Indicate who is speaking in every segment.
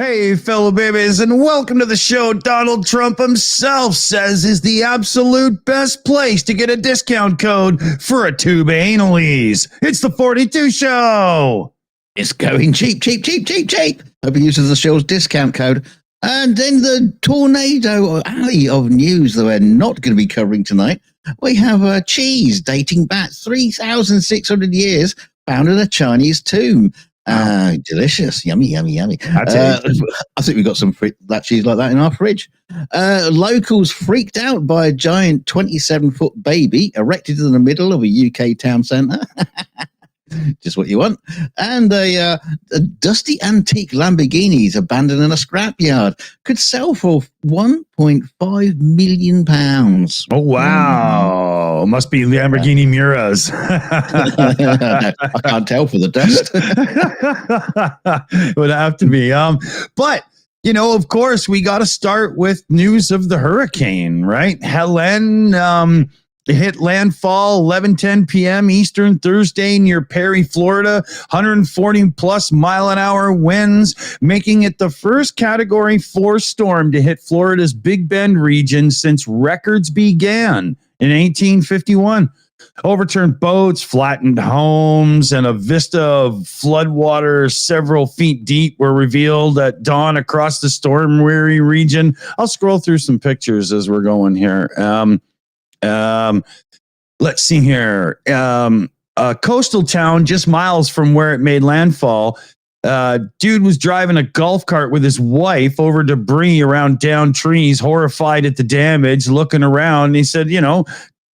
Speaker 1: Hey, fellow babies, and welcome to the show Donald Trump himself says is the absolute best place to get a discount code for a tube of analies. It's the 42 Show.
Speaker 2: It's going cheap, cheap, cheap, cheap, cheap. Hope he uses the Shills discount code. And then the tornado alley of news that we're not going to be covering tonight. We have a cheese dating back 3,600 years found in a Chinese tomb. Delicious. Yummy, yummy, yummy. I think we've got some that cheese like that in our fridge. Locals freaked out by a giant 27-foot baby erected in the middle of a UK town centre. Just what you want. And a dusty antique Lamborghinis abandoned in a scrapyard could sell for £1.5 million. Oh,
Speaker 1: wow. Must be Lamborghini Miras.
Speaker 2: I can't tell for the dust.
Speaker 1: It would have to be. But, you know, of course, we got to start with news of the hurricane, right? Helene, hit landfall 11:10 p.m. Eastern Thursday near Perry, Florida. 140 plus mile an hour winds, making it the first Category 4 storm to hit Florida's Big Bend region since records began in 1851. Overturned boats, flattened homes, and a vista of floodwater several feet deep were revealed at dawn across the storm-weary region. I'll scroll through some pictures as we're going here. Let's see here. A coastal town just miles from where it made landfall. Dude was driving a golf cart with his wife over debris around downed trees, horrified at the damage, looking around. And he said, you know,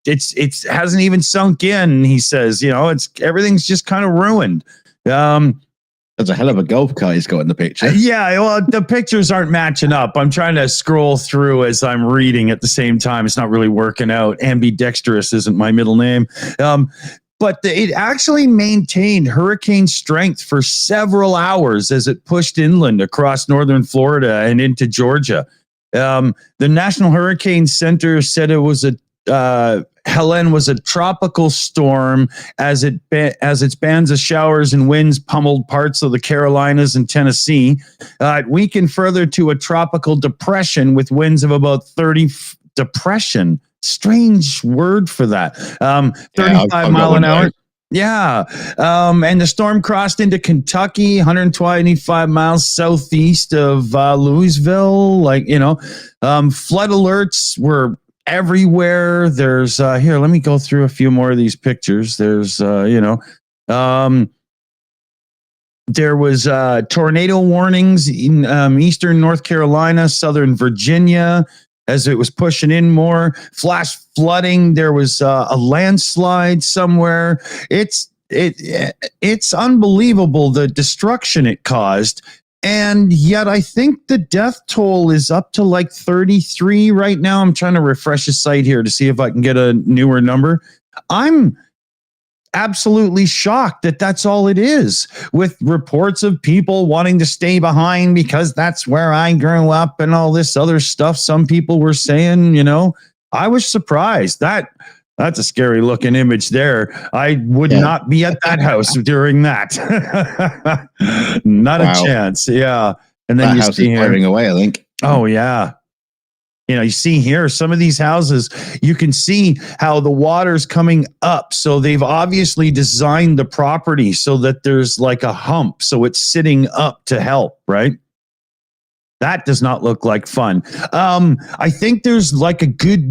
Speaker 1: it's hasn't even sunk in. He says, you know, everything's just kind of ruined.
Speaker 2: That's a hell of a golf cart he's got in the picture.
Speaker 1: Yeah, well, the pictures aren't matching up. I'm trying to scroll through as I'm reading at the same time. It's not really working out. Ambidextrous isn't my middle name. But it actually maintained hurricane strength for several hours as it pushed inland across northern Florida and into Georgia. The National Hurricane Center said it was Helene was a tropical storm as its bands of showers and winds pummeled parts of the Carolinas and Tennessee. It weakened further to a tropical depression with winds of about 30 depression. Strange word for that. 35 mile an hour. Yeah. And the storm crossed into Kentucky, 125 miles southeast of Louisville. Like, you know, flood alerts were everywhere. There's here, let me go through a few more of these pictures. There's there was tornado warnings in eastern North Carolina, southern Virginia as it was pushing in more. Flash flooding. There was a landslide somewhere. It's unbelievable the destruction it caused. And yet I think the death toll is up to like 33 right now. I'm trying to refresh the site here to see if I can get a newer number. I'm absolutely shocked that that's all it is, with reports of people wanting to stay behind because that's where I grew up and all this other stuff some people were saying. You know, I was surprised. That's a scary looking image there. I would not be at that house during that. Not a chance. Yeah. And then
Speaker 2: that house is tearing away, I think.
Speaker 1: Oh, yeah. You know, you see here, some of these houses, you can see how the water's coming up. So they've obviously designed the property so that there's like a hump. So it's sitting up to help, right? That does not look like fun. I think there's like a good,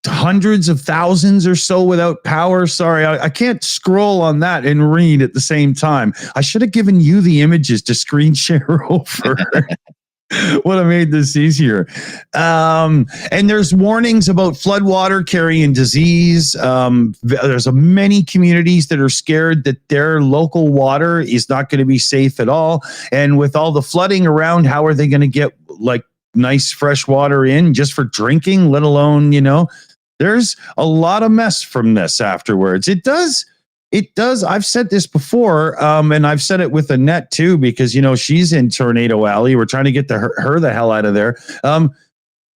Speaker 1: hundreds of thousands or so without power. Sorry, I can't scroll on that and read at the same time. I should have given you the images to screen share over. Would have made this easier. And there's warnings about floodwater carrying disease. There's many communities that are scared that their local water is not going to be safe at all. And with all the flooding around, how are they going to get like nice fresh water in just for drinking, let alone, you know? There's a lot of mess from this afterwards. It does. I've said this before, and I've said it with Annette too, because, you know, she's in Tornado Alley. We're trying to get her the hell out of there.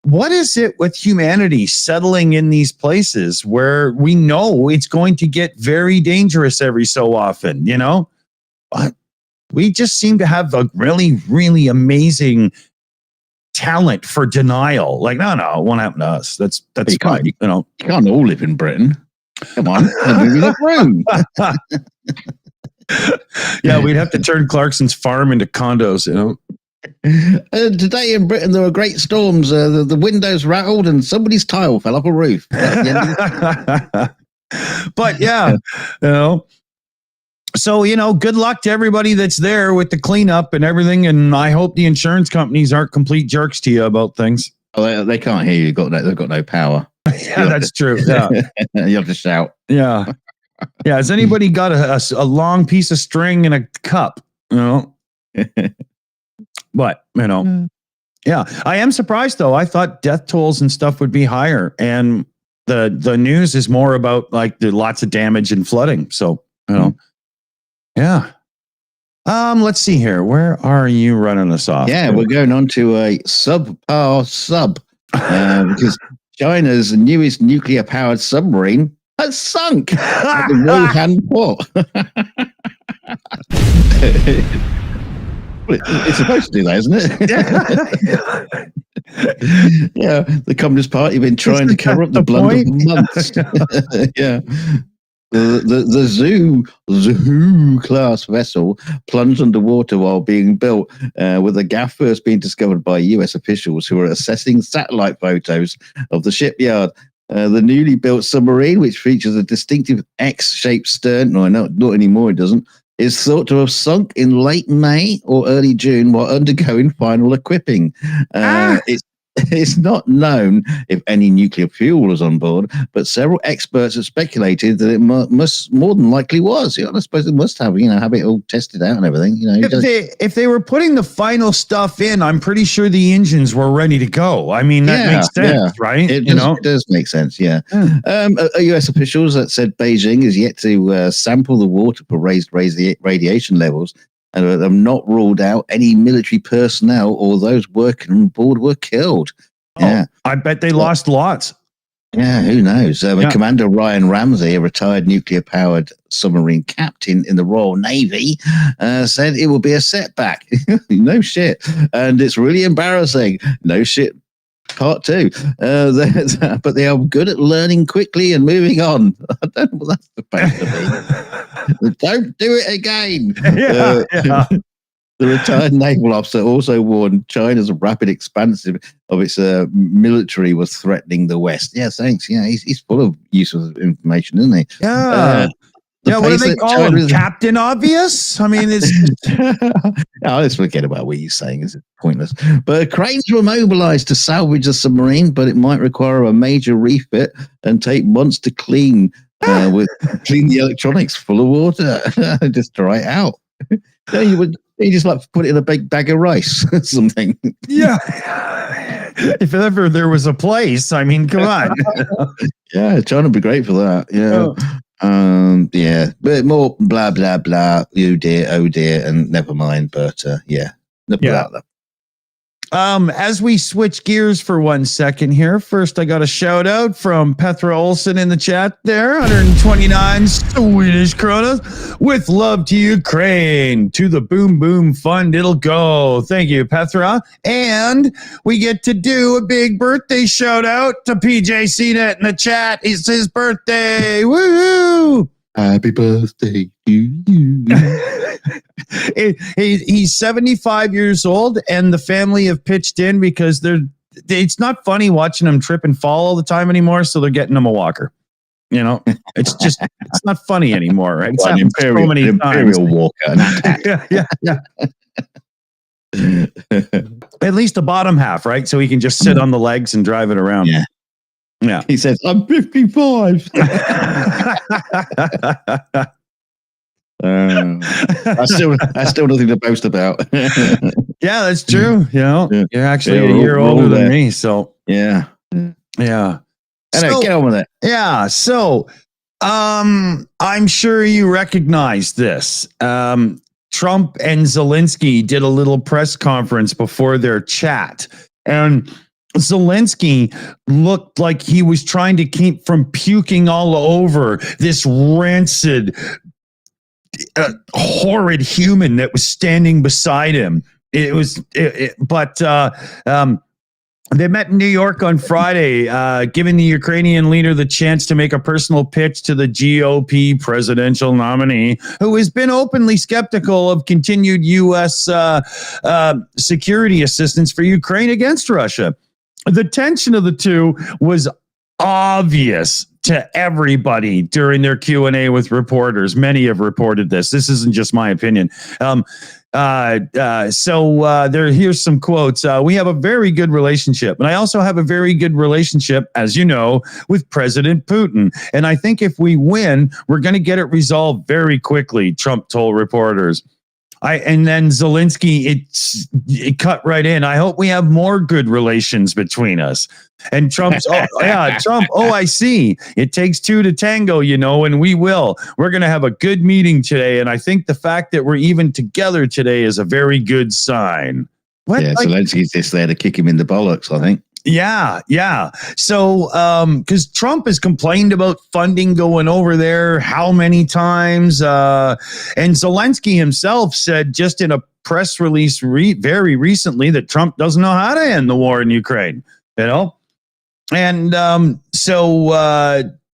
Speaker 1: What is it with humanity settling in these places where we know it's going to get very dangerous every so often, you know? we just seem to have a really, really amazing talent for denial. Like, no, it won't happen to us. That's fine. You
Speaker 2: can't all live in Britain. Come on, maybe the room.
Speaker 1: Yeah, we'd have to turn Clarkson's farm into condos.
Speaker 2: Today in Britain, there were great storms. The windows rattled and somebody's tile fell off a roof.
Speaker 1: But yeah, so, good luck to everybody that's there with the cleanup and everything. And I hope the insurance companies aren't complete jerks to you about things.
Speaker 2: Oh, they can't hear you. They've got no power.
Speaker 1: Yeah, that's true. Yeah.
Speaker 2: You have to shout.
Speaker 1: Yeah. Yeah. Has anybody got a long piece of string and a cup? But, yeah, I am surprised, though. I thought death tolls and stuff would be higher. And the news is more about like the lots of damage and flooding. So, yeah. Let's see here. Where are you running us off?
Speaker 2: Yeah, we're going on to a subpar sub because China's newest nuclear-powered submarine has sunk at the Wuhan port. It's supposed to do that, isn't it? Yeah, the Communist Party have been trying to cover up the blunder for months. Yeah. The Zoo class vessel plunged underwater while being built, with the gaff first being discovered by US officials who were assessing satellite photos of the shipyard. The newly built submarine, which features a distinctive X-shaped stern, no, not anymore, it doesn't, is thought to have sunk in late May or early June while undergoing final equipping. It's not known if any nuclear fuel was on board, but several experts have speculated that it must more than likely was. I suppose it must have, have it all tested out and everything.
Speaker 1: If they were putting the final stuff in, I'm pretty sure the engines were ready to go. I mean, that makes sense, right?
Speaker 2: It does make sense, yeah. US officials that said Beijing is yet to sample the water for raised radiation levels, and have not ruled out any military personnel or those working on board were killed. Yeah,
Speaker 1: I bet they lost lots.
Speaker 2: Yeah, who knows? Commander Ryan Ramsey, a retired nuclear-powered submarine captain in the Royal Navy, said it will be a setback. No shit. And it's really embarrassing. No shit. Part 2. But they are good at learning quickly and moving on. I don't know what that's supposed to be. Don't do it again. The retired naval officer also warned China's rapid expansion of its military was threatening the West. Yeah, thanks. Yeah, he's full of useful information, isn't he?
Speaker 1: Yeah. What do they call him? Captain Obvious? I mean, it's...
Speaker 2: let's forget about what he's saying. It's pointless. But cranes were mobilized to salvage the submarine, but it might require a major refit and take months to clean the electronics full of water. Just dry it out. You just like put it in a big bag of rice or something. Yeah.
Speaker 1: If ever there was a place, I mean, come on.
Speaker 2: Yeah, China would be great for that. Yeah. Yeah, but more blah blah blah. Oh dear, and never mind. But
Speaker 1: as we switch gears for 1 second here, first I got a shout out from Petra Olsen in the chat there, 129 Swedish kronas, with love to Ukraine, to the Boom Boom Fund it'll go. Thank you, Petra. And we get to do a big birthday shout out to PJ CNET in the chat. It's his birthday. Woohoo!
Speaker 2: Happy birthday to you.
Speaker 1: He's 75 years old, and the family have pitched in because it's not funny watching him trip and fall all the time anymore, so they're getting him a walker. It's not funny anymore, right? It's happened so many
Speaker 2: imperial walker.
Speaker 1: Yeah. At least the bottom half, right? So he can just sit on the legs and drive it around. Yeah.
Speaker 2: He says, I'm 55. That's still nothing to boast about.
Speaker 1: Yeah, that's true. You're actually a year older than me. So
Speaker 2: yeah.
Speaker 1: Anyway,
Speaker 2: get on with it.
Speaker 1: Yeah. So I'm sure you recognize this. Trump and Zelensky did a little press conference before their chat, and Zelensky looked like he was trying to keep from puking all over this rancid, horrid human that was standing beside him. They met in New York on Friday, giving the Ukrainian leader the chance to make a personal pitch to the GOP presidential nominee, who has been openly skeptical of continued U.S. Security assistance for Ukraine against Russia. The tension of the two was obvious to everybody during their Q&A with reporters. Many have reported this. This isn't just my opinion. Here's some quotes. We have a very good relationship, and I also have a very good relationship, as you know, with President Putin. And I think if we win, we're going to get it resolved very quickly, Trump told reporters. And then Zelensky, it cut right in. I hope we have more good relations between us. And Trump's, I see. It takes two to tango, and we will. We're going to have a good meeting today. And I think the fact that we're even together today is a very good sign.
Speaker 2: Zelensky's just there to kick him in the bollocks, I think.
Speaker 1: Yeah. So, because Trump has complained about funding going over there how many times? And Zelensky himself said just in a press release very recently that Trump doesn't know how to end the war in Ukraine, And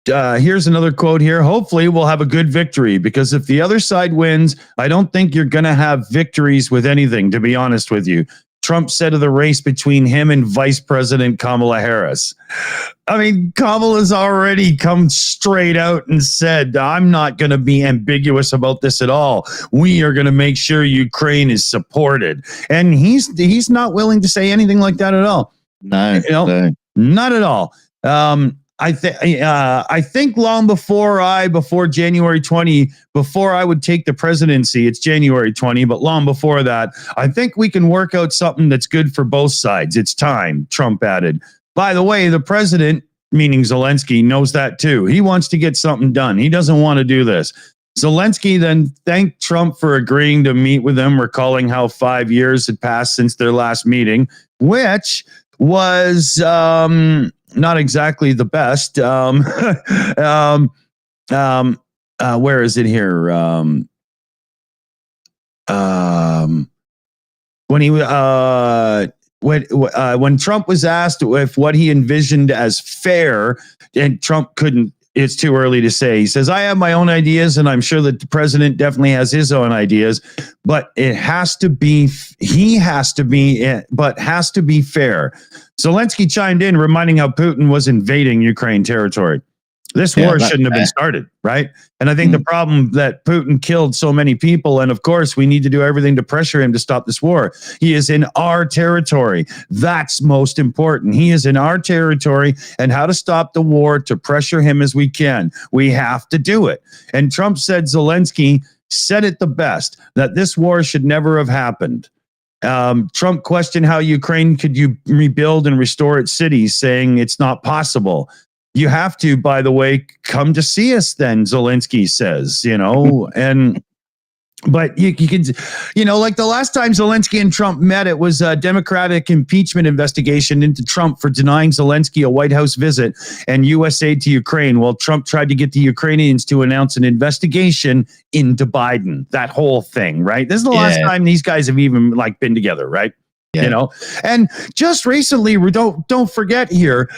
Speaker 1: here's another quote here. Hopefully we'll have a good victory, because if the other side wins, I don't think you're going to have victories with anything, to be honest with you. Trump said of the race between him and Vice President Kamala Harris. I mean, Kamala's already come straight out and said, I'm not going to be ambiguous about this at all. We are going to make sure Ukraine is supported. And he's not willing to say anything like that at all.
Speaker 2: No.
Speaker 1: Not at all. I think long before January 20, before I would take the presidency, it's January 20, but long before that, I think we can work out something that's good for both sides. It's time, Trump added. By the way, the president, meaning Zelensky, knows that too. He wants to get something done. He doesn't want to do this. Zelensky then thanked Trump for agreeing to meet with him, recalling how 5 years had passed since their last meeting, which was not exactly the best. Where is it here? When Trump was asked if what he envisioned as fair, and Trump couldn't. It's too early to say. He says, I have my own ideas, and I'm sure that the president definitely has his own ideas, but it has to be fair. Zelensky chimed in, reminding how Putin was invading Ukraine territory. This war shouldn't have been started, right? And I think the problem that Putin killed so many people, and of course we need to do everything to pressure him to stop this war. He is in our territory. That's most important. He is in our territory, and how to stop the war, to pressure him as we can. We have to do it. And Trump said Zelensky said it the best, that this war should never have happened. Trump questioned how Ukraine could rebuild and restore its cities, saying it's not possible. You have to, by the way, come to see us then, Zelensky says, but you can, like the last time Zelensky and Trump met, it was a Democratic impeachment investigation into Trump for denying Zelensky a White House visit and U.S. aid to Ukraine. Well, Trump tried to get the Ukrainians to announce an investigation into Biden, that whole thing, right? This is the last time these guys have even been together, right? Yeah. And just recently, don't forget here,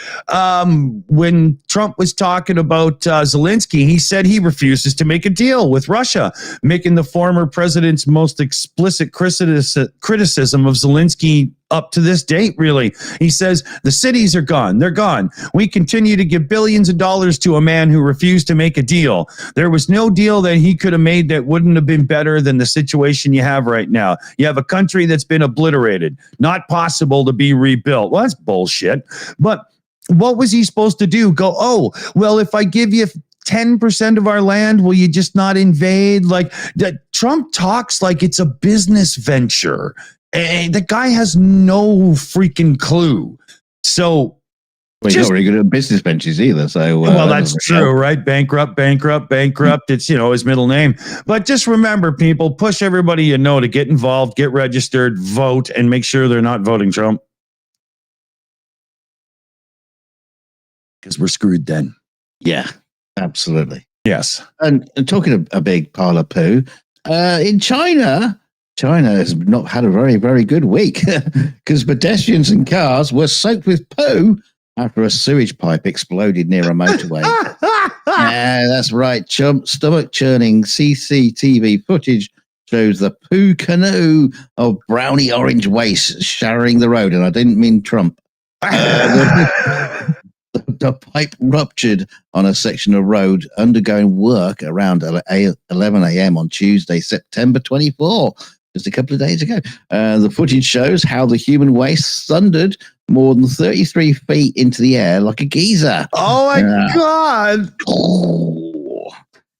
Speaker 1: when Trump was talking about Zelensky, he said he refuses to make a deal with Russia, making the former president's most explicit criticism of Zelensky up to this date, really. He says, the cities are gone. They're gone. We continue to give billions of dollars to a man who refused to make a deal. There was no deal that he could have made that wouldn't have been better than the situation you have right now. You have a country that's been obliterated, not possible to be rebuilt. Well, that's bullshit. But what was he supposed to do? Go, oh, well, if I give you 10% of our land, will you just not invade? Trump talks like it's a business venture. The guy has no freaking clue. So,
Speaker 2: he's not very good at business ventures either. So,
Speaker 1: that's true, right? Bankrupt. It's his middle name. But just remember, people, push everybody to get involved, get registered, vote, and make sure they're not voting Trump, because we're screwed then.
Speaker 2: Yeah, absolutely.
Speaker 1: Yes.
Speaker 2: And talking a big pile of poo, In China has not had a very, very good week because pedestrians and cars were soaked with poo after a sewage pipe exploded near a motorway. That's right, chump. Stomach-churning CCTV footage shows the poo canoe of browny orange waste showering the road, and I didn't mean Trump. The pipe ruptured on a section of road undergoing work around 11 a.m. on Tuesday, September 24, just a couple of days ago. The footage shows how the human waste thundered more than 33 feet into the air like a geyser.
Speaker 1: Oh, my God.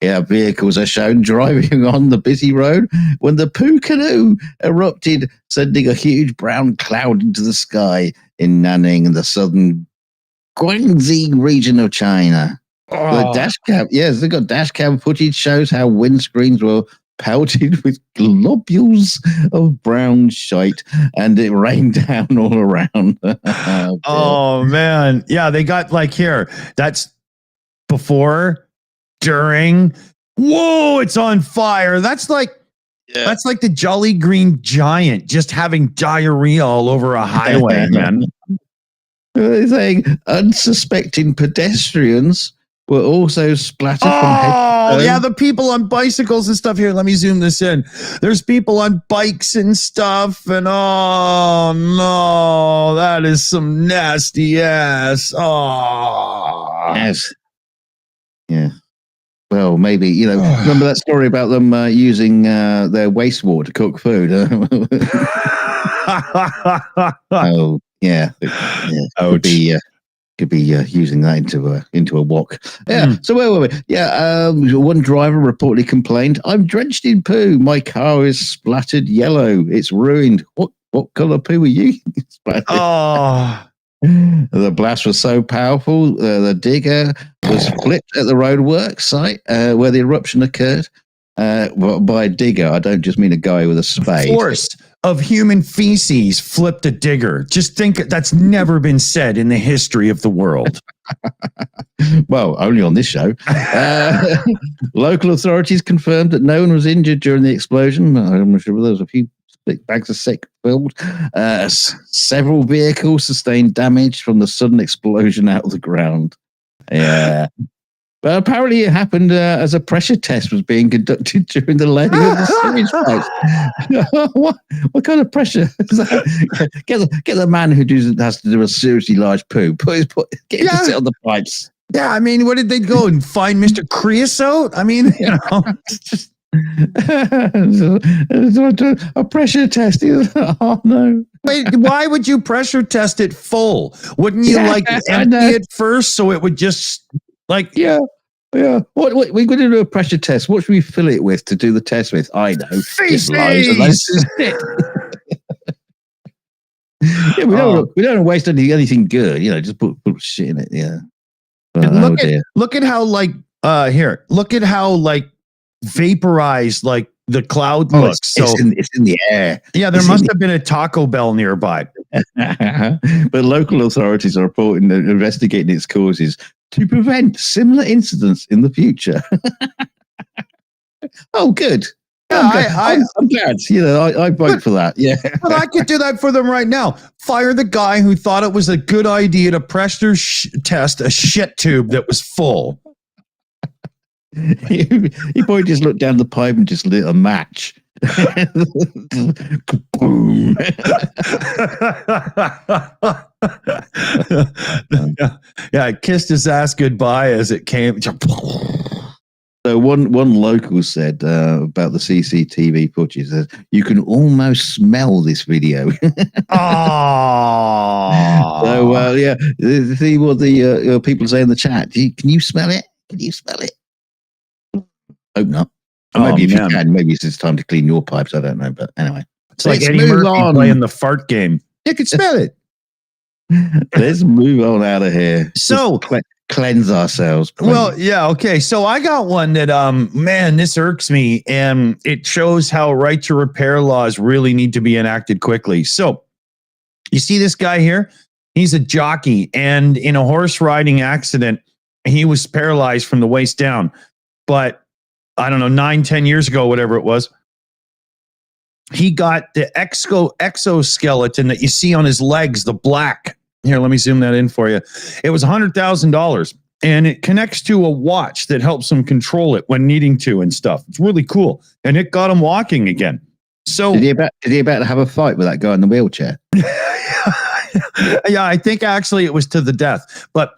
Speaker 2: Yeah, vehicles are shown driving on the busy road when the poo canoe erupted, sending a huge brown cloud into the sky in Nanning in the southern Guangxi region of China. The dash cam, yes, they got dash cam footage shows how windscreens were pelted with globules of brown shite, and it rained down all around.
Speaker 1: Oh man, yeah, they got like here. That's before, during. Whoa, it's on fire. That's like the Jolly Green Giant just having diarrhea all over a highway, man.
Speaker 2: They're saying unsuspecting pedestrians were also splattered from head to toe.
Speaker 1: Yeah, the people on bicycles and stuff here. Let me zoom this in. There's people on bikes and stuff, and oh no, that is some nasty ass. Oh,
Speaker 2: yes. Yeah. Well, maybe, remember that story about them using their wastewater to cook food? Oh, yeah. Could be using that into a wok. Yeah. So where were we? Yeah. One driver reportedly complained, "I'm drenched in poo. My car is splattered yellow. It's ruined." What color poo were you?
Speaker 1: Oh.
Speaker 2: The blast was so powerful, the digger was flipped at the roadwork site where the eruption occurred. By digger, I don't just mean a guy with a spade.
Speaker 1: Force of human feces flipped a digger. Just think that's never been said in the history of the world.
Speaker 2: Well, only on this show. Local authorities confirmed that no one was injured during the explosion. I'm sure there was a few bags of sick filled. Several vehicles sustained damage from the sudden explosion out of the ground. Yeah. But apparently it happened as a pressure test was being conducted during the laying of the sewage pipes. What kind of pressure is that? Get the man who has to do a seriously large poo. Get him to sit on the pipes.
Speaker 1: Yeah, I mean, what did they go and find Mr. Creosote? I mean,
Speaker 2: just a pressure test. Oh no.
Speaker 1: Wait, why would you pressure test it full? Wouldn't you empty it first so it would just
Speaker 2: Yeah. What we're going to do a pressure test. What should we fill it with to do the test with? I know.
Speaker 1: Feces.
Speaker 2: Yeah, we don't waste anything good. Just put shit in it. Yeah.
Speaker 1: Look at how look at how vaporized the cloud looks.
Speaker 2: It's in the air.
Speaker 1: Yeah, there must have been a Taco Bell nearby.
Speaker 2: But local authorities are reporting and investigating its causes to prevent similar incidents in the future. Oh, good.
Speaker 1: Yeah,
Speaker 2: I'm glad. I vote for that. Yeah.
Speaker 1: But I could do that for them right now. Fire the guy who thought it was a good idea to pressure test a shit tube that was full.
Speaker 2: He probably just looked down the pipe and just lit a match. Boom.
Speaker 1: Yeah, kissed his ass goodbye as it came.
Speaker 2: So one local said about the CCTV footage that you can almost smell this video.
Speaker 1: Oh.
Speaker 2: So see what the people say in the chat. Can you smell it? Can you smell it? Hope not. Maybe if you can, maybe it's time to clean your pipes. I don't know, but anyway,
Speaker 1: it's like Eddie Murphy playing the fart game. You can smell it.
Speaker 2: Let's move on out of here.
Speaker 1: So
Speaker 2: cleanse ourselves. Please.
Speaker 1: Well, yeah, okay. So I got one that, this irks me, and it shows how right to repair laws really need to be enacted quickly. So you see this guy here? He's a jockey, and in a horse riding accident, he was paralyzed from the waist down, but I don't know, 9-10 years ago, whatever it was. He got the exoskeleton that you see on his legs, the black. Here, let me zoom that in for you. It was $100,000, and it connects to a watch that helps him control it when needing to and stuff. It's really cool, and it got him walking again. So
Speaker 2: did he about to have a fight with that guy in the wheelchair?
Speaker 1: Yeah, I think actually it was to the death, but.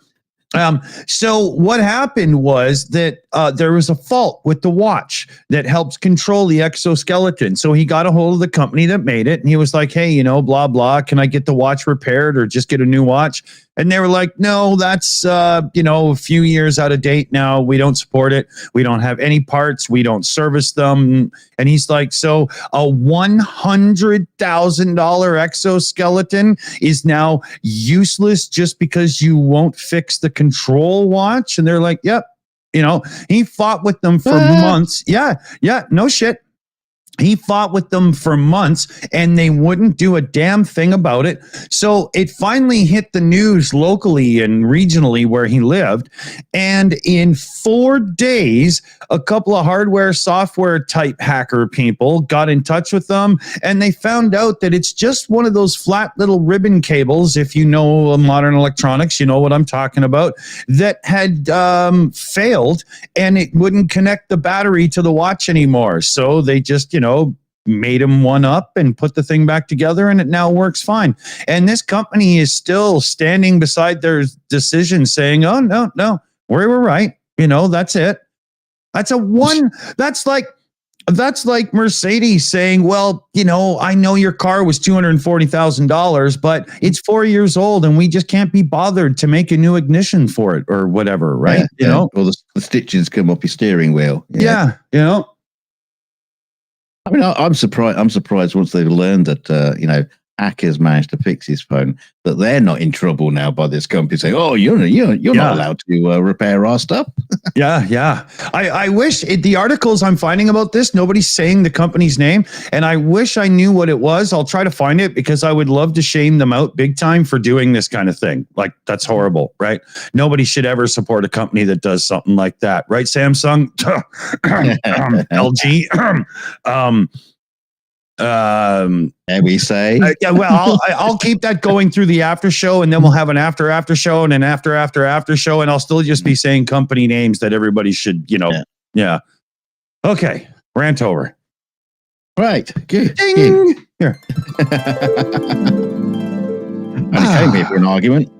Speaker 1: So what happened was that there was a fault with the watch that helps control the exoskeleton. So he got a hold of the company that made it, and he was like, hey, blah, blah, can I get the watch repaired or just get a new watch? And they were like, no, that's, a few years out of date now. We don't support it. We don't have any parts. We don't service them. And he's like, so a $100,000 exoskeleton is now useless just because you won't fix the control watch? And they're like, yep. He fought with them for months. Yeah, no shit. He fought with them for months, and they wouldn't do a damn thing about it. So it finally hit the news locally and regionally where he lived. And in 4 days, a couple of hardware, software type hacker people got in touch with them, and they found out that it's just one of those flat little ribbon cables. If you know modern electronics, you know what I'm talking about, that had failed, and it wouldn't connect the battery to the watch anymore. So they just, made him one up and put the thing back together, and it now works fine. And this company is still standing beside their decision saying, oh, no, we were right. That's it. That's like Mercedes saying, well, I know your car was $240,000, but it's 4 years old and we just can't be bothered to make a new ignition for it or whatever. Right.
Speaker 2: Or the stitches come off your steering wheel.
Speaker 1: Yeah.
Speaker 2: I mean, I'm surprised once they've learned that, hackers managed to fix his phone, that they're not in trouble now by this company saying, oh, you're not allowed to repair our stuff.
Speaker 1: Yeah. I wish the articles I'm finding about this, nobody's saying the company's name, and I wish I knew what it was. I'll try to find it because I would love to shame them out big time for doing this kind of thing. Like, that's horrible, right? Nobody should ever support a company that does something like that, right? Samsung, LG,
Speaker 2: we say,
Speaker 1: well, I'll keep that going through the after show, and then we'll have an after show, and an after show, and I'll still just be saying company names that everybody should, Yeah. Okay, rant over.
Speaker 2: Right, good.
Speaker 1: Ding! Here.
Speaker 2: I came here for an argument.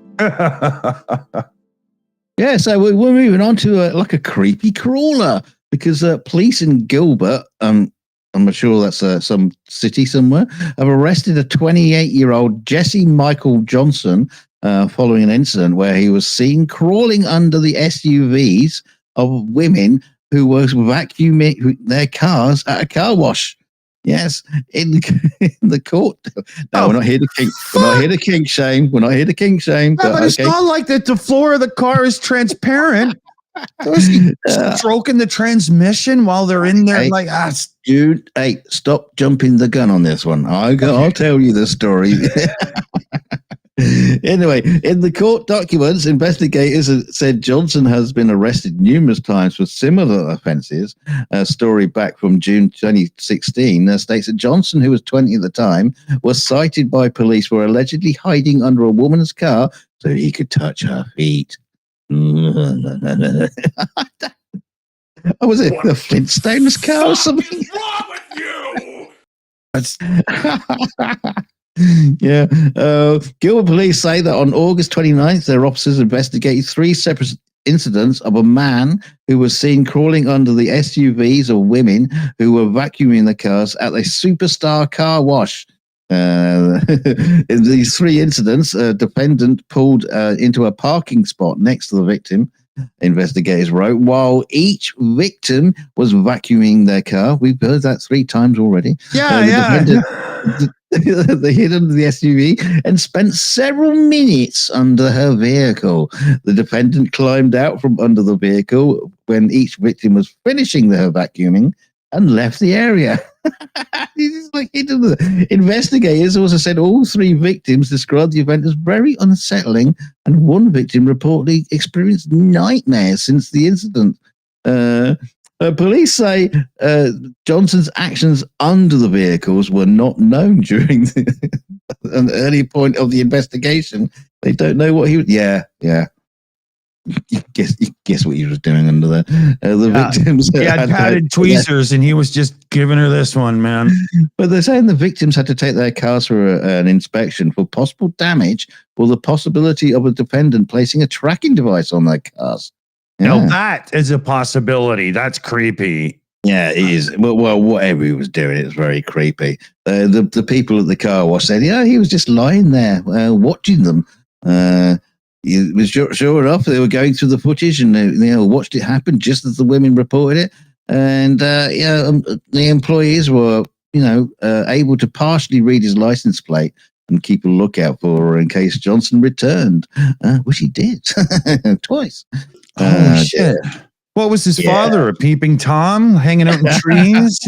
Speaker 2: Yeah, so we're moving on to a creepy crawler, because police in Gilbert, I'm sure that's some city somewhere, have arrested a 28-year-old Jesse Michael Johnson following an incident where he was seen crawling under the SUVs of women who were vacuuming their cars at a car wash. Yes, in the court. No, we're not here to kink. We're not here to kink shame. We're not here to kink shame.
Speaker 1: Yeah, but it's not like that. The floor of the car is transparent. Stroking the transmission while they're in there,
Speaker 2: dude. Hey, stop jumping the gun on this one. I'll tell you the story. Anyway, in the court documents, investigators said Johnson has been arrested numerous times for similar offences. A story back from June 2016 states that Johnson, who was 20 at the time, was cited by police for allegedly hiding under a woman's car so he could touch her feet. Was it the Flintstones car or something?
Speaker 3: What's wrong with you?
Speaker 2: Yeah. Gilbert police say that on August 29th, their officers investigated 3 separate incidents of a man who was seen crawling under the SUVs of women who were vacuuming the cars at a Superstar car wash. In these 3 incidents, a defendant pulled into a parking spot next to the victim, investigators wrote, while each victim was vacuuming their car. We've heard that 3 times already. They hid under the SUV and spent several minutes under her vehicle. The defendant climbed out from under the vehicle when each victim was finishing their vacuuming and left the area. Investigators also said all 3 victims described the event as very unsettling, and one victim reportedly experienced nightmares since the incident. Police say Johnson's actions under the vehicles were not known during an early point of the investigation. They don't know what he was. Yeah. You guess what he was doing under there. The victims.
Speaker 1: He had padded tweezers, and he was just giving her this one, man.
Speaker 2: But they're saying the victims had to take their cars for an inspection for possible damage or the possibility of a defendant placing a tracking device on their cars.
Speaker 1: Now that is a possibility. That's creepy.
Speaker 2: Yeah, it is. Well, whatever he was doing, it was very creepy. The people at the car wash said, yeah, he was just lying there watching them. It was sure enough, they were going through the footage and they watched it happen just as the women reported it. And the employees were, able to partially read his license plate and keep a lookout for her in case Johnson returned, which he did twice.
Speaker 1: Oh, shit. What was his father? A peeping Tom hanging out in trees,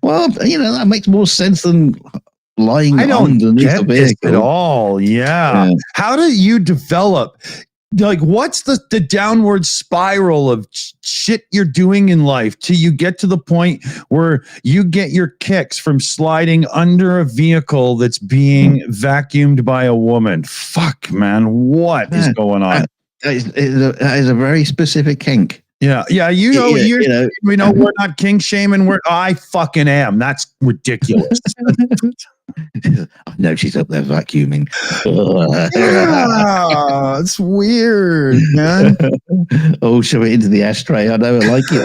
Speaker 2: Well, that makes more sense than lying underneath the vehicle
Speaker 1: at all. Yeah. How do you develop? Like, what's the downward spiral of shit you're doing in life till you get to the point where you get your kicks from sliding under a vehicle that's being vacuumed by a woman? Fuck, man. What is going on?
Speaker 2: That is a very specific kink.
Speaker 1: Yeah. We know we're not kink shaming. I fucking am. That's ridiculous.
Speaker 2: I know she's up there vacuuming.
Speaker 1: Yeah, it's weird, man.
Speaker 2: Oh, shove it into the ashtray. I know, I like it.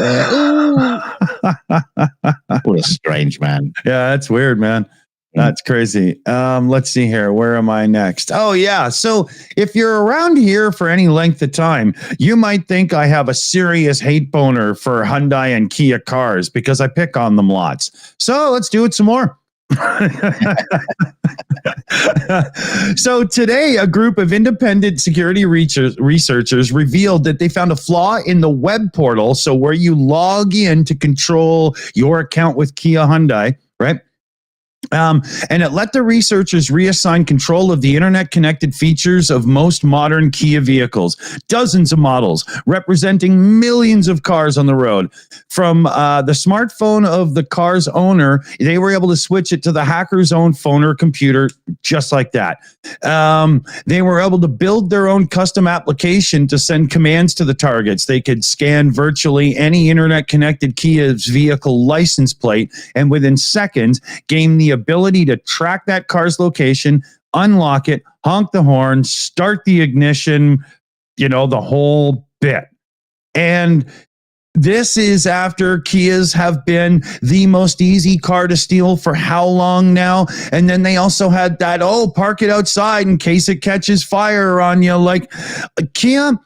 Speaker 2: What a strange man.
Speaker 1: Yeah, that's weird, man. That's crazy. Let's see here. Where am I next? Oh, yeah. So if you're around here for any length of time, you might think I have a serious hate boner for Hyundai and Kia cars because I pick on them lots. So let's do it some more. So today, a group of independent security researchers revealed that they found a flaw in the web portal. So where you log in to control your account with Kia Hyundai, right? And it let the researchers reassign control of the internet-connected features of most modern Kia vehicles, dozens of models representing millions of cars on the road. From the smartphone of the car's owner, they were able to switch it to the hacker's own phone or computer, just like that. They were able to build their own custom application to send commands to the targets. They could scan virtually any internet-connected Kia's vehicle license plate, and within seconds, gain the ability to track that car's location, unlock it, honk the horn, start the ignition, the whole bit. And this is after Kias have been the most easy car to steal for how long now? And then they also had that, park it outside in case it catches fire on you. Like Kia,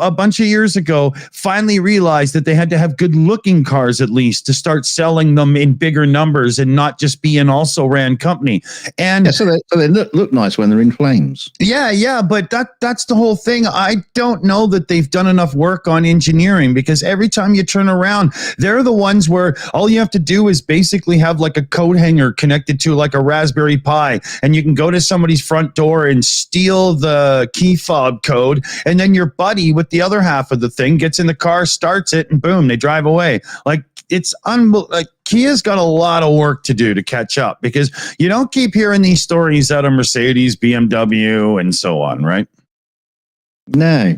Speaker 1: a bunch of years ago, finally realized that they had to have good-looking cars at least to start selling them in bigger numbers and not just be an also-ran company. And
Speaker 2: so they look nice when they're in flames.
Speaker 1: Yeah, but that's the whole thing. I don't know that they've done enough work on engineering because every time you turn around, they're the ones where all you have to do is basically have like a coat hanger connected to like a Raspberry Pi, and you can go to somebody's front door and steal the key fob code, and then your buddy with the other half of the thing gets in the car, starts it, and boom, they drive away. Like, it's like Kia's got a lot of work to do to catch up because you don't keep hearing these stories out of Mercedes, BMW, and so on, right?
Speaker 2: No.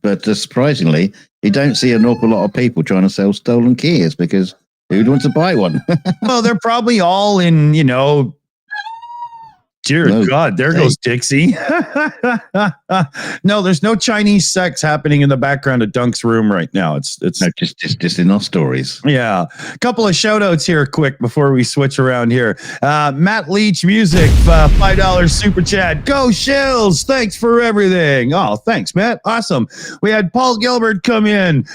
Speaker 2: But surprisingly, you don't see an awful lot of people trying to sell stolen Kias because who'd want to buy one?
Speaker 1: Well, they're probably all in, dear God, there goes Dixie. No, there's no Chinese sex happening in the background of Dunk's room right now. It's
Speaker 2: no, just in our stories.
Speaker 1: Yeah. A couple of shout outs here quick before we switch around here. Matt Leach Music, $5 super chat. Go Shills. Thanks for everything. Oh, thanks, Matt. Awesome. We had Paul Gilbert come in,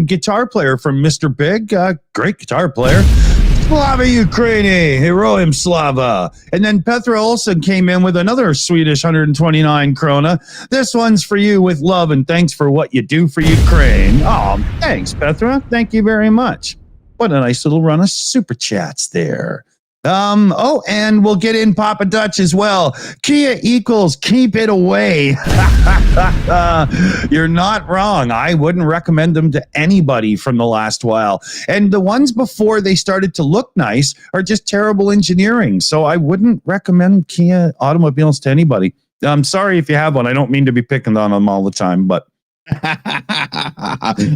Speaker 1: guitar player from Mr. Big. Great guitar player. Slava Ukraini, Heroim Slava. And then Petra Olsen came in with another Swedish 129 krona. This one's for you with love and thanks for what you do for Ukraine. Oh, thanks, Petra. Thank you very much. What a nice little run of super chats there. And we'll get in Papa Dutch as well. Kia equals keep it away. You're not wrong. I wouldn't recommend them to anybody from the last while. And the ones before they started to look nice are just terrible engineering. So I wouldn't recommend Kia automobiles to anybody. I'm sorry if you have one. I don't mean to be picking on them all the time, but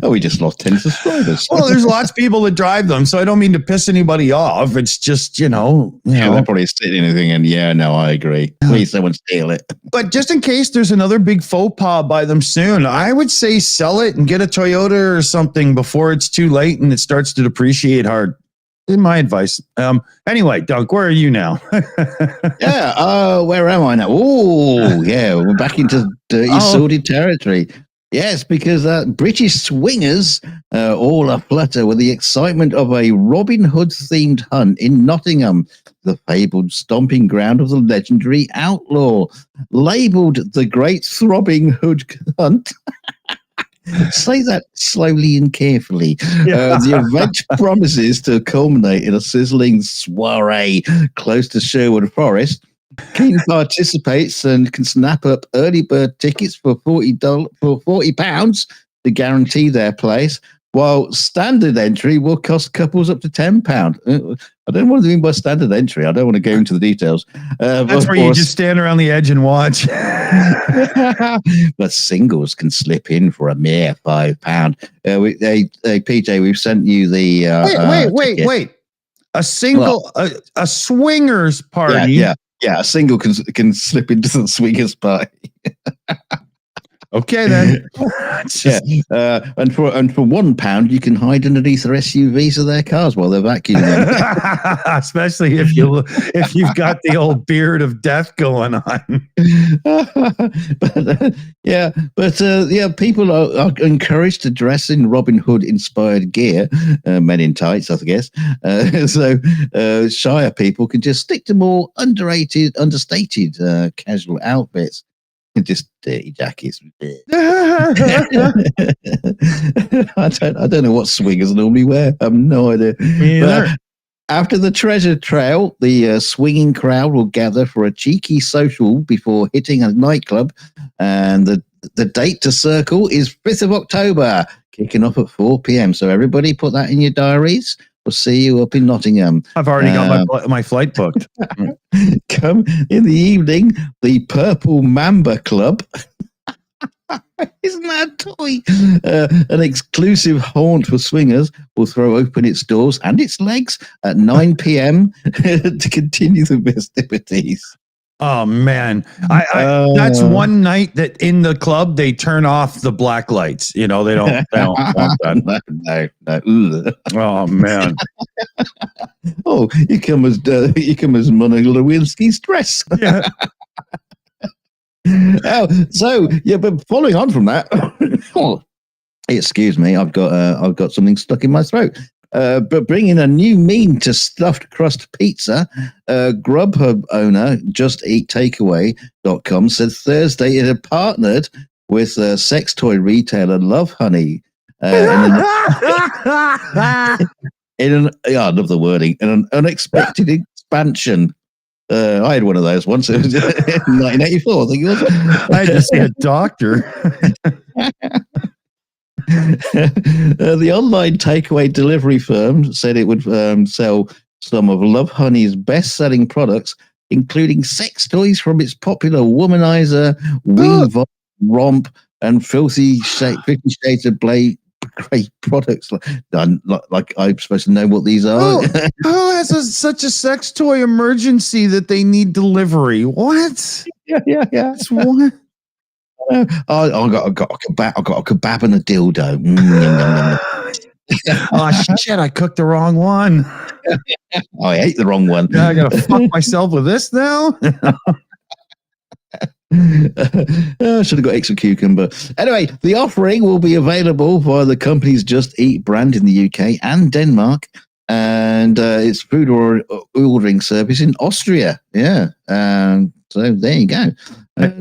Speaker 2: we just lost 10 subscribers.
Speaker 1: well, there's lots of people that drive them, so I don't mean to piss anybody off. It's just,
Speaker 2: they're probably stealing anything, and I agree. Please, someone steal it.
Speaker 1: But just in case there's another big faux pas by them soon, I would say sell it and get a Toyota or something before it's too late and it starts to depreciate hard. In my advice. Anyway, Dunk, where are you now?
Speaker 2: Where am I now? Oh, yeah, we're back into dirty, sordid territory. Yes, because British swingers all aflutter with the excitement of a Robin Hood-themed hunt in Nottingham, the fabled stomping ground of the legendary outlaw. Labelled the Great Throbbing Hood Hunt. Say that slowly and carefully. The event promises to culminate in a sizzling soiree close to Sherwood Forest. Keen participates and can snap up early bird tickets for £40 to guarantee their place, while standard entry will cost couples up to £10. I don't know what they mean by standard entry. I don't want to go into the details.
Speaker 1: That's where you just stand around the edge and watch.
Speaker 2: But singles can slip in for a mere £5. PJ, we've sent you the.
Speaker 1: Wait. A single, a swingers party.
Speaker 2: Yeah, a single can slip into the swingers party.
Speaker 1: Okay, then.
Speaker 2: And for £1, you can hide underneath their SUVs or their cars while they're vacuuming them.
Speaker 1: Especially if you've got the old beard of death going on.
Speaker 2: But people are encouraged to dress in Robin Hood inspired gear, men in tights, I guess. So shyer people can just stick to more understated casual outfits. Just dirty jackets. I don't know what swingers normally wear. I have no idea. After the treasure trail, the swinging crowd will gather for a cheeky social before hitting a nightclub, and the date to circle is 5th of October, kicking off at 4 p.m. So everybody put that in your diaries. We'll see you up in Nottingham.
Speaker 1: I've already got my flight booked.
Speaker 2: Come in the evening, the Purple Mamba Club. Isn't that a toy? An exclusive haunt for swingers will throw open its doors and its legs at 9 p.m. to continue the festivities.
Speaker 1: Oh man, that's one night that in the club they turn off the black lights. They don't want that.
Speaker 2: No.
Speaker 1: Oh man.
Speaker 2: You come as Monica Lewinsky's dress.
Speaker 1: Yeah.
Speaker 2: But following on from that, excuse me, I've got something stuck in my throat. But bringing a new meme to stuffed crust pizza, Grubhub owner JustEatTakeaway.com said Thursday it had partnered with sex toy retailer Love Honey. I love the wording. In an unexpected expansion. I had one of those once. It was in 1984, I think it was.
Speaker 1: I had to see a doctor.
Speaker 2: The online takeaway delivery firm said it would sell some of Love Honey's best-selling products, including sex toys from its popular womanizer, Wing Romp, and 50 Shades of Grey products. Like I'm supposed to know what these are.
Speaker 1: Who has such a sex toy emergency that they need delivery? What?
Speaker 2: Yeah.
Speaker 1: It's what?
Speaker 2: I got a kebab and a dildo.
Speaker 1: Oh shit! I cooked the wrong one.
Speaker 2: I ate the wrong one.
Speaker 1: I gotta fuck myself with this now.
Speaker 2: I should have got extra cucumber. Anyway, the offering will be available via the company's Just Eat brand in the UK and Denmark, and its food ordering service in Austria. Yeah. So there you go.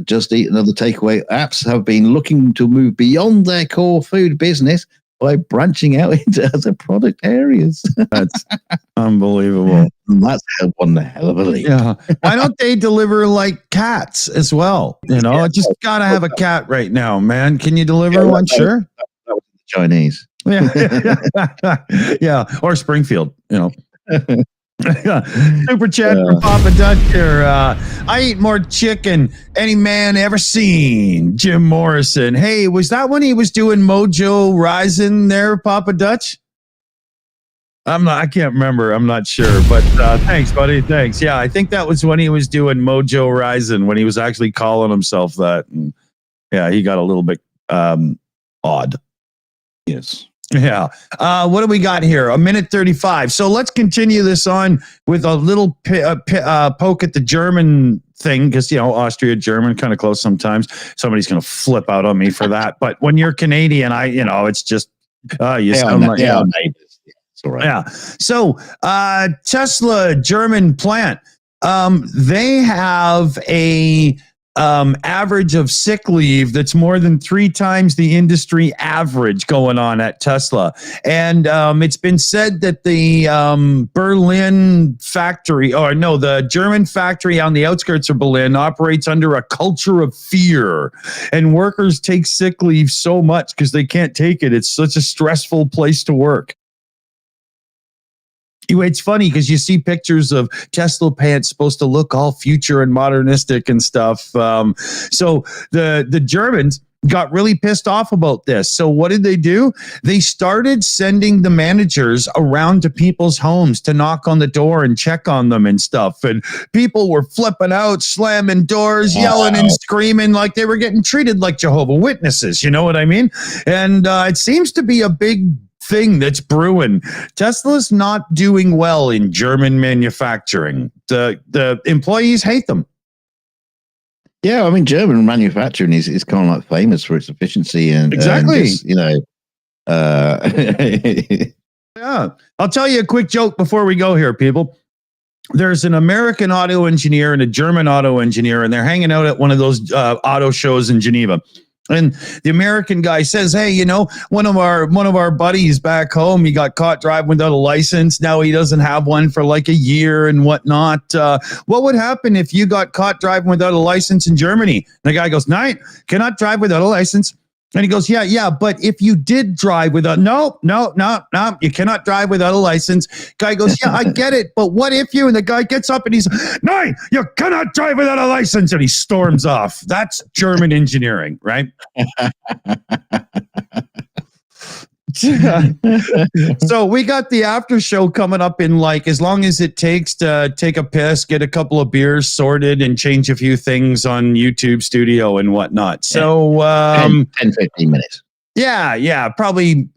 Speaker 2: Just Eat and other takeaway apps have been looking to move beyond their core food business by branching out into other product areas.
Speaker 1: That's unbelievable.
Speaker 2: And that's one hell of a leap.
Speaker 1: Yeah. Why don't they deliver like cats as well? You know, I just got to have a cat right now, man. Can you deliver one? Sure.
Speaker 2: That was the Chinese.
Speaker 1: Yeah. Yeah. Or Springfield, you know. Super chat for Papa Dutch here. I eat more chicken any man ever seen. Jim Morrison. Hey, was that when he was doing Mojo Rising there, Papa Dutch? I can't remember. I'm not sure, but thanks, buddy. Thanks. Yeah, I think that was when he was doing Mojo Rising, when he was actually calling himself that. And yeah, he got a little bit odd.
Speaker 2: Yes.
Speaker 1: Yeah. What do we got here? A minute 35. So let's continue this on with a little poke at the German thing, because, you know, Austria, German, kind of close sometimes. Somebody's going to flip out on me for that. But when you're Canadian, it's just, you sound like, yeah.
Speaker 2: It's all right.
Speaker 1: Yeah. So Tesla German plant, they have a average of sick leave that's more than 3 times the industry average going on at Tesla. And it's been said that the Berlin factory, the German factory on the outskirts of Berlin operates under a culture of fear. And workers take sick leave so much because they can't take it. It's such a stressful place to work. It's funny because you see pictures of Tesla pants supposed to look all future and modernistic and stuff. So the Germans got really pissed off about this. So what did they do? They started sending the managers around to people's homes to knock on the door and check on them and stuff. And people were flipping out, slamming doors, yelling and screaming like they were getting treated like Jehovah's Witnesses. You know what I mean? And it seems to be a big thing that's brewing. Tesla's not doing well in German manufacturing. The employees hate them.
Speaker 2: Yeah, I mean, German manufacturing is kind of like famous for its efficiency and
Speaker 1: exactly.
Speaker 2: And just,
Speaker 1: Yeah, I'll tell you a quick joke before we go here, people. There's an American auto engineer and a German auto engineer, and they're hanging out at one of those auto shows in Geneva. And the American guy says, hey, one of our buddies back home, he got caught driving without a license. Now he doesn't have one for like a year and whatnot. What would happen if you got caught driving without a license in Germany? And the guy goes, no, cannot drive without a license. And he goes, yeah, but if you did drive without, no, you cannot drive without a license. Guy goes, yeah, I get it, but what if you? And the guy gets up and he's, no, you cannot drive without a license. And he storms off. That's German engineering, right? So we got the after show coming up in as long as it takes to take a piss, get a couple of beers sorted, and change a few things on YouTube Studio and whatnot. So
Speaker 2: 10, 15 minutes.
Speaker 1: Yeah, probably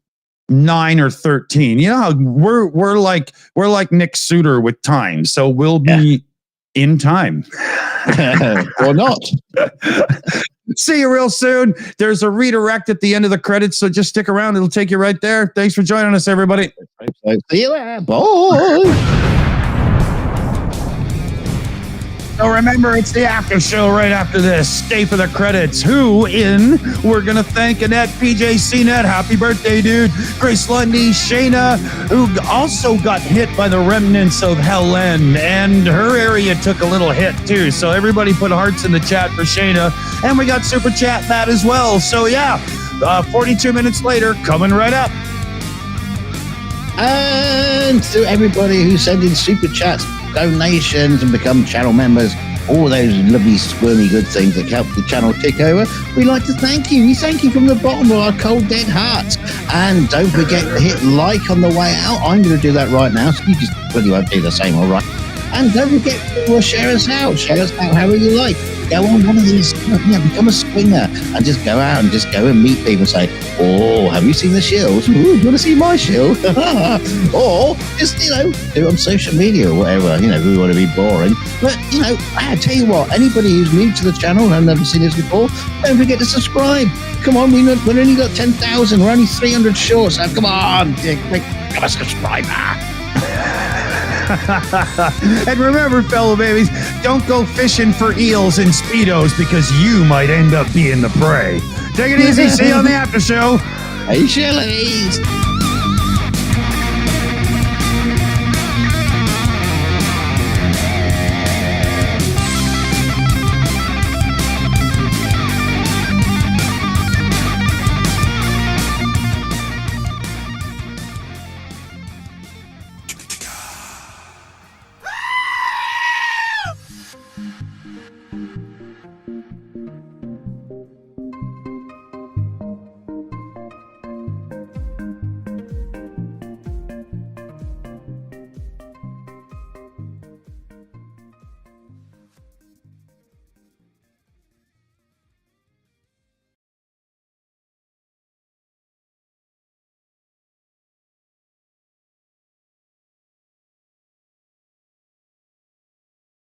Speaker 1: 9 or 13. You know how we're like Nick Suter with time, so we'll be in time.
Speaker 2: Or not.
Speaker 1: See you real soon. There's a redirect at the end of the credits, so just stick around. It'll take you right there. Thanks for joining us, everybody.
Speaker 2: See you there. Bye.
Speaker 1: So remember, it's the after show right after this. Stay for the credits. We're going to thank Annette, PJ CNET. Happy birthday, dude. Grace Lundy, Shayna, who also got hit by the remnants of Helene, and her area took a little hit too. So everybody put hearts in the chat for Shayna. And we got Super Chat Matt as well. So 42 minutes later, coming right up.
Speaker 2: And to everybody who sent in super chats, donations, and become channel members, all those lovely squirmy good things that help the channel tick over, we'd like to thank you. We thank you from the bottom of our cold dead hearts. And don't forget to hit like on the way out. I'm going to do that right now, so you just pretty well do the same, all right? And don't forget to share us out. Share us out however you like. Go on one of these, become a swinger and just go out and just go and meet people and say, oh, have you seen the Shills? Ooh, do you want to see my shill? Or just, do it on social media or whatever, if we want to be boring. But, I tell you what, anybody who's new to the channel and have never seen this before, don't forget to subscribe. Come on, we've only got 10,000. We're only 300 short, so come on, become a subscriber.
Speaker 1: And remember, fellow babies, don't go fishing for eels and Speedos because you might end up being the prey. Take it easy. See you on the after show.
Speaker 2: Hey, Shillies.